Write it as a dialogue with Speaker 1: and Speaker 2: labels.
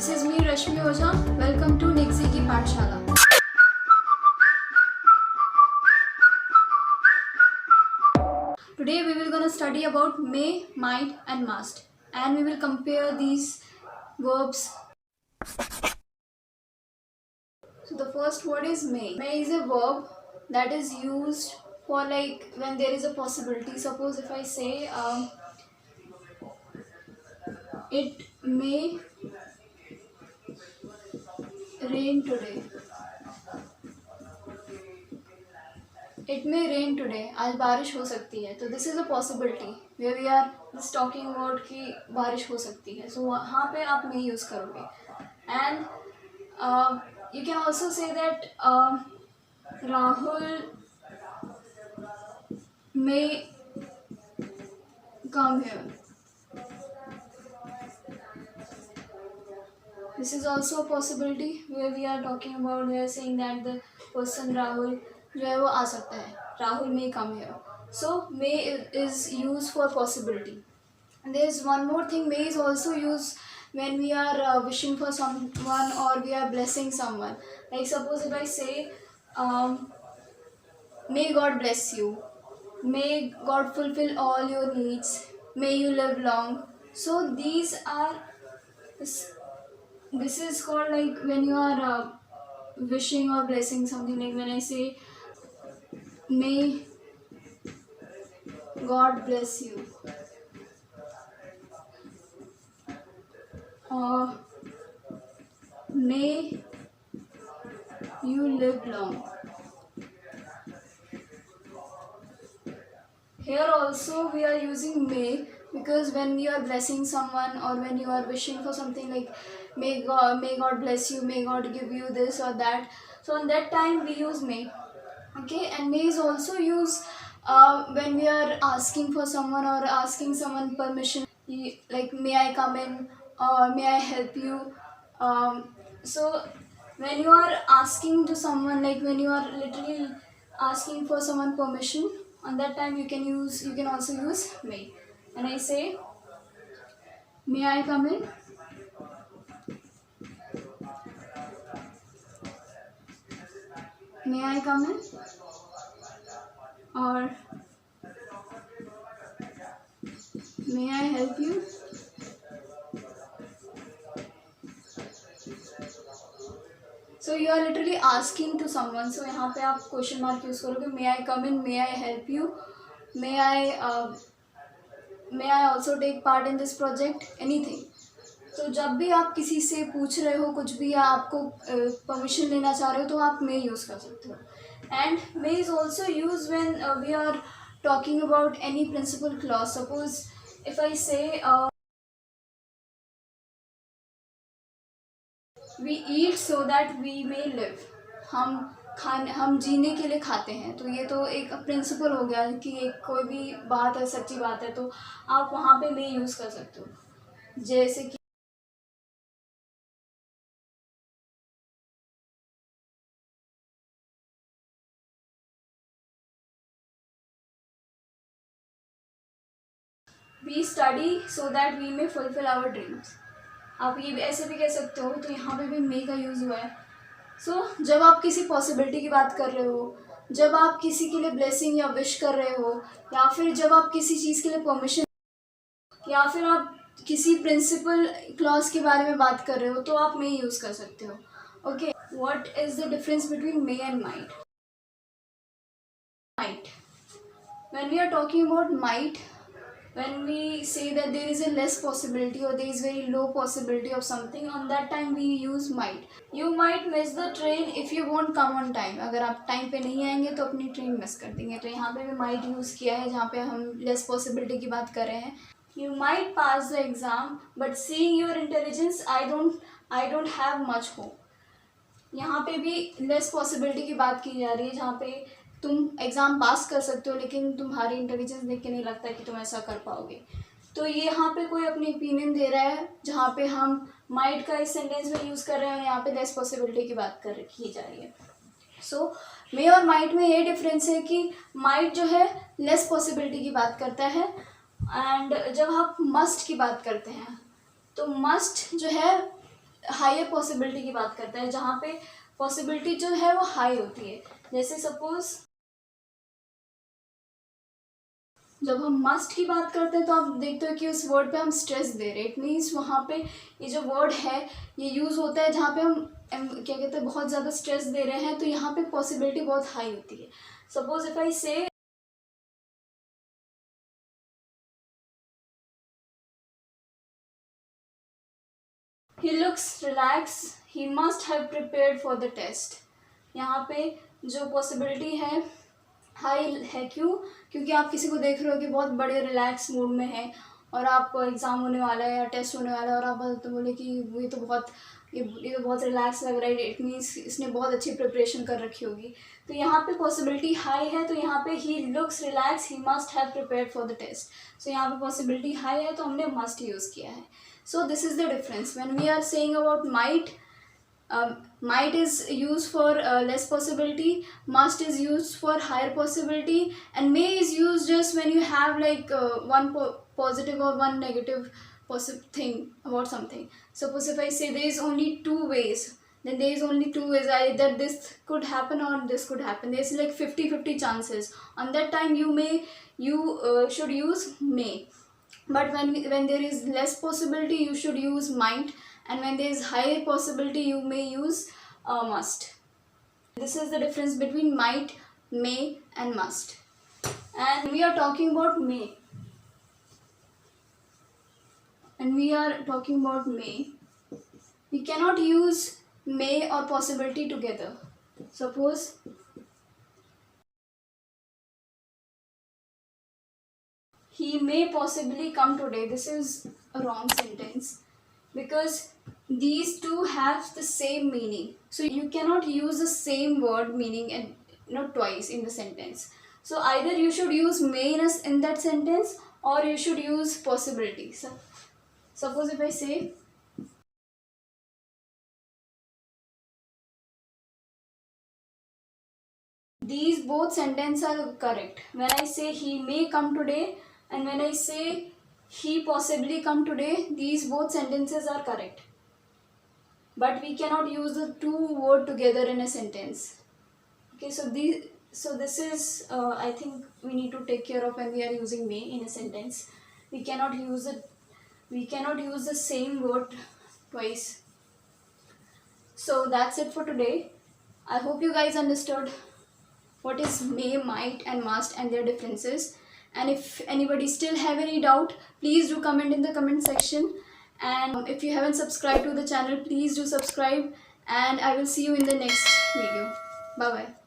Speaker 1: This is me Rashmi Oja. Welcome to Nixie की पाठशाला. Today we will gonna study about may, might and must, and we will compare these verbs. So the first word is may. May is a verb that is used for like when there is a possibility. Suppose if I say it may rain today. It may rain today. आज बारिश हो सकती है. तो this is a possibility where we are just talking about कि बारिश हो सकती है. So वहाँ पे आप may use करोगे. And you can also say that Rahul may come here. This is also a possibility where we are talking about, we are saying that the person Rahul जो है वो आ सकता है. Rahul may come here. So may is used for possibility. And there is one more thing. May is also used when we are wishing for someone or we are blessing someone. Like suppose if I say, may God bless you. May God fulfill all your needs. May you live long. So these are. This is called like when you are wishing or blessing something, like when I say may God bless you or may you live long. Here also we are using may because when you are blessing someone or when you are wishing for something like may God bless you, may God give you this or that. So on that time we use may. Okay, and may is also used when we are asking for someone or asking someone permission, like may I come in or may I help you. So when you are asking to someone, like when you are literally asking for someone permission, on that time you can also use may. And I say, may I come in? May I come in? Or may I help you? So you are literally asking to someone. So यहाँ पे आप question mark use करोगे. May I come in? May I help you? May I also take part in this project? Anything. तो जब भी आप किसी से पूछ रहे हो कुछ भी या आपको परमिशन लेना चाह रहे हो तो आप may यूज़ कर सकते हो. And may is also used when we are talking about any principal clause. Suppose if I say we eat so that we may live. हम जीने के लिए खाते हैं. तो ये तो एक प्रिंसिपल हो गया कि एक कोई भी बात है, सच्ची बात है, तो आप वहाँ पे may यूज़ कर सकते हो. जैसे कि we study so that we may fulfill our dreams. आप ये ऐसे भी कह सकते हो. तो यहाँ पे भी may का यूज़ हुआ है. So जब आप किसी पॉसिबिलिटी की बात कर रहे हो, जब आप किसी के लिए ब्लेसिंग या विश कर रहे हो, या फिर जब आप किसी चीज़ के लिए परमिशन, या फिर आप किसी प्रिंसिपल क्लॉज के बारे में बात कर रहे हो, तो आप may यूज़ कर सकते हो. Okay, what is the difference between may and might? Might. When we are talking about might, when we say that there is a less possibility or there is very low possibility of something, on that time we use might. You might miss the train if you won't come on time. अगर आप time पे नहीं आएंगे तो अपनी train miss कर देंगे. तो यहाँ पे भी might यूज़ किया है जहाँ पे हम less possibility की बात कर रहे हैं. You might pass the exam, but seeing your intelligence, I don't have much hope. यहाँ पे भी लेस पॉसिबिलिटी की बात की जा रही है जहाँ पे तुम एग्ज़ाम पास कर सकते हो लेकिन तुम्हारी इंटेलिजेंस देख के नहीं लगता है कि तुम ऐसा कर पाओगे. तो ये यहाँ पे कोई अपनी ओपिनियन दे रहा है जहाँ पे हम माइट का इस सेंटेंस में यूज़ कर रहे हैं और यहाँ पे लेस पॉसिबिलिटी की बात की जा रही है. सो मे और माइट में ये डिफरेंस है कि माइट जो है लेस पॉसिबिलिटी की बात करता है, एंड जब आप मस्ट की बात करते हैं तो मस्ट जो है हायर पॉसिबिलिटी की बात करता है, जहाँ पे पॉसिबिलिटी जो है वो हाई होती है। जैसे सपोज जब हम मस्ट की बात करते हैं तो आप देखते हो कि उस वर्ड पे हम स्ट्रेस दे रहे हैं। इट मीन्स वहाँ पे ये जो वर्ड है ये यूज़ होता है जहाँ पे हम क्या कहते हैं बहुत ज़्यादा स्ट्रेस दे रहे हैं, तो यहाँ पे पॉसिबिलिटी बहुत हाई होती है। Suppose if I say he looks relax, he must have prepared for the test. यहाँ पे जो पॉसिबिलिटी है हाई है, क्यों? क्योंकि आप किसी को देख रहे हो कि बहुत बड़े रिलैक्स मूड में है और आपको एग्ज़ाम होने वाला है या टेस्ट होने वाला है और आप तो बोले कि ये तो बहुत रिलैक्स लग रहा है, इट मीन्स इसने बहुत अच्छी प्रिपरेशन कर रखी होगी। तो यहाँ पे पॉसिबिलिटी हाई है, तो यहाँ पे he looks relax, he must have prepared for the test. So यहाँ पे पॉसिबिलिटी हाई है तो हमने मस्ट यूज़ किया है। So this is the difference when we are saying about might. Might is used for less possibility, must is used for higher possibility, and may is used just when you have like one positive or one negative thing about something. Suppose if I say there is only two ways, then there is only two ways, either this could happen or this could happen. There is like 50-50 chances. On that time you should use may. But when there is less possibility you should use might, and when there is higher possibility you may use must. This is the difference between might, may and must. And we are talking about may. And we are talking about may. We cannot use may or possibility together. Suppose he may possibly come today. This is a wrong sentence because these two have the same meaning. So you cannot use the same word meaning and twice in the sentence. So either you should use may in that sentence or you should use possibility. So suppose if I say these both sentences are correct. When I say he may come today and when I say he possibly come today, these both sentences are correct. But we cannot use the two words together in a sentence. Okay, so this is I think we need to take care of when we are using may in a sentence. We cannot use the same word twice. So that's it for today. I hope you guys understood what is may, might and must and their differences. And if anybody still have any doubt, please do comment in the comment section. And if you haven't subscribed to the channel, please do subscribe, and I will see you in the next video. Bye bye.